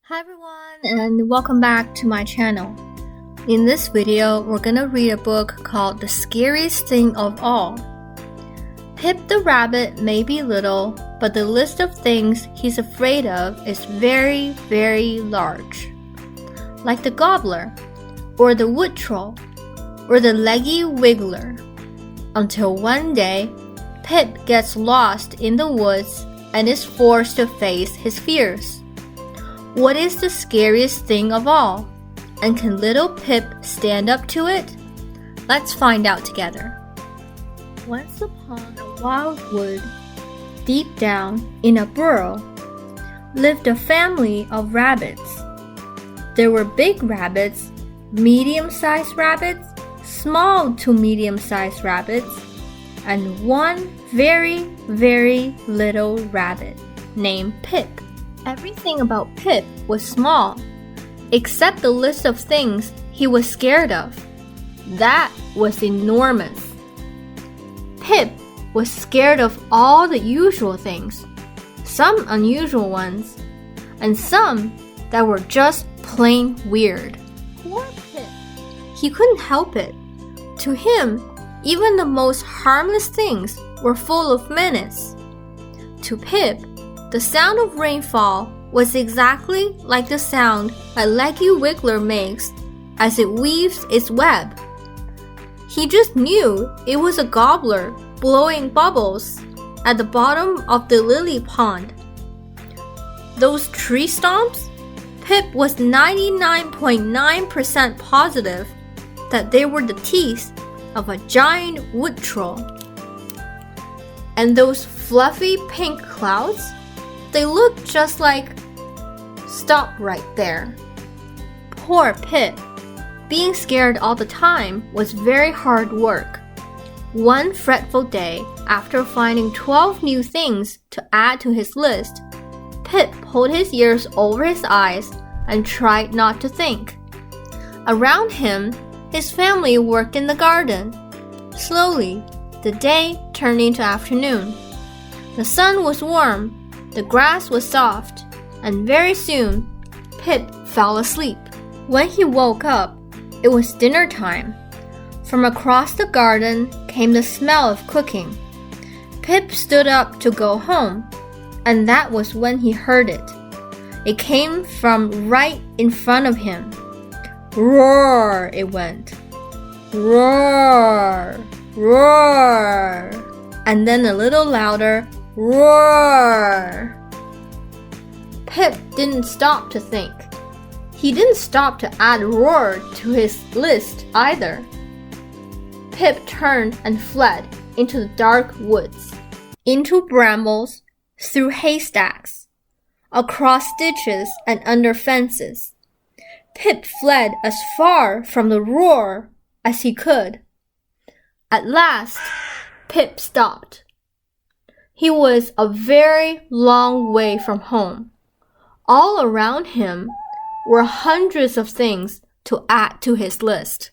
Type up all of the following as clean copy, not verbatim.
Hi everyone, and welcome back to my channel. In this video, we're gonna read a book called The Scariest Thing of All. Pip the rabbit may be little, but the list of things he's afraid of is very, very large. Like the gobbler, or the wood troll, or the leggy wiggler. Until one day, Pip gets lost in the woods and is forced to face his fears. What is the scariest thing of all? And can little Pip stand up to it? Let's find out together. Once upon a wildwood, deep down in a burrow, lived a family of rabbits. There were big rabbits, medium-sized rabbits, small to medium-sized rabbits, and one very, very little rabbit named Pip. Everything about Pip was small, except the list of things he was scared of. That was enormous. Pip was scared of all the usual things, some unusual ones, and some that were just plain weird. Poor Pip. He couldn't help it. To him, even the most harmless things were full of menace. To Pip, the sound of rainfall was exactly like the sound a leggy wiggler makes as it weaves its web. He just knew it was a gobbler blowing bubbles at the bottom of the lily pond. Those tree stomps? Pip was 99.9% positive that they were the teeth of a giant wood troll. And those fluffy pink clouds? They looked just like... Stop right there. Poor Pip. Being scared all the time was very hard work. One fretful day, after finding 12 new things to add to his list, Pip pulled his ears over his eyes and tried not to think. Around him, his family worked in the garden. Slowly, the day turned into afternoon. The sun was warm. The grass was soft, and very soon, Pip fell asleep. When he woke up, it was dinner time. From across the garden came the smell of cooking. Pip stood up to go home, and that was when he heard it. It came from right in front of him. Roar, it went. Roar, roar, and then a little louder. Roar! Pip didn't stop to think. He didn't stop to add roar to his list either. Pip turned and fled into the dark woods, into brambles, through haystacks, across ditches and under fences. Pip fled as far from the roar as he could. At last, Pip stopped. He was a very long way from home. All around him were hundreds of things to add to his list.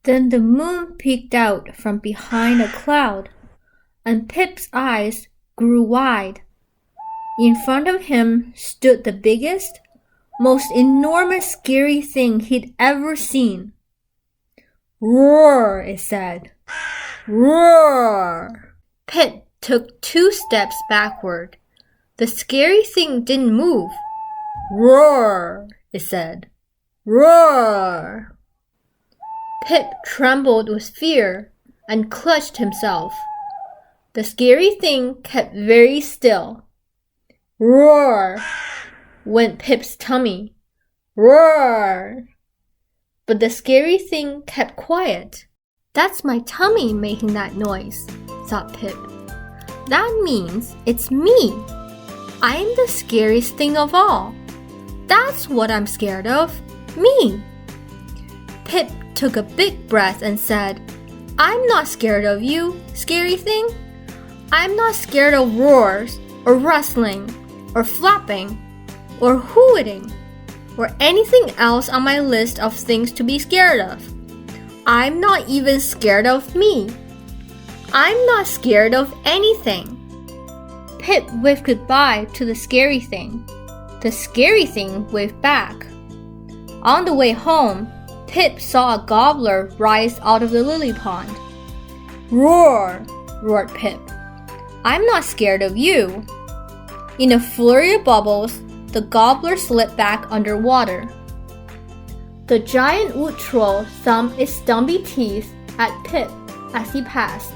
Then the moon peeked out from behind a cloud, and Pip's eyes grew wide. In front of him stood the biggest, most enormous scary thing he'd ever seen. Roar, it said. Roar! Pip took 2 steps backward. The scary thing didn't move. Roar, it said. Roar! Pip trembled with fear and clutched himself. The scary thing kept very still. Roar! Went Pip's tummy. Roar! But the scary thing kept quiet. That's my tummy making that noise, thought Pip. That means it's me. I'm the scariest thing of all. That's what I'm scared of. Me. Pip took a big breath and said, I'm not scared of you, scary thing. I'm not scared of roars, or rustling, or flapping, or hooting, or anything else on my list of things to be scared of. I'm not even scared of me. I'm not scared of anything. Pip waved goodbye to the scary thing. The scary thing waved back. On the way home, Pip saw a gobbler rise out of the lily pond. "Roar!" roared Pip. "I'm not scared of you." In a flurry of bubbles, the gobbler slipped back underwater. The giant wood troll thumped its stumpy teeth at Pip as he passed.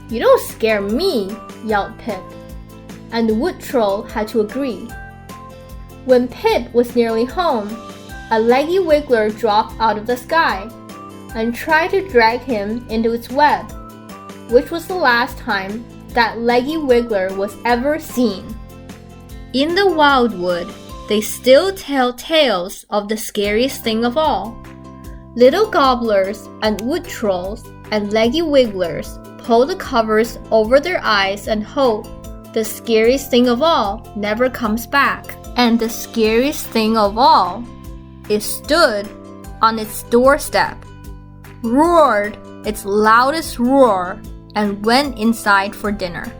"You don't scare me," yelled Pip, and the wood troll had to agree. When Pip was nearly home, a leggy wiggler dropped out of the sky and tried to drag him into its web, which was the last time that leggy wiggler was ever seen. In the wildwood, they still tell tales of the scariest thing of all. Little gobblers and wood trolls and leggy wigglers pull the covers over their eyes and hope the scariest thing of all never comes back. And the scariest thing of all, it stood on its doorstep, roared its loudest roar, and went inside for dinner.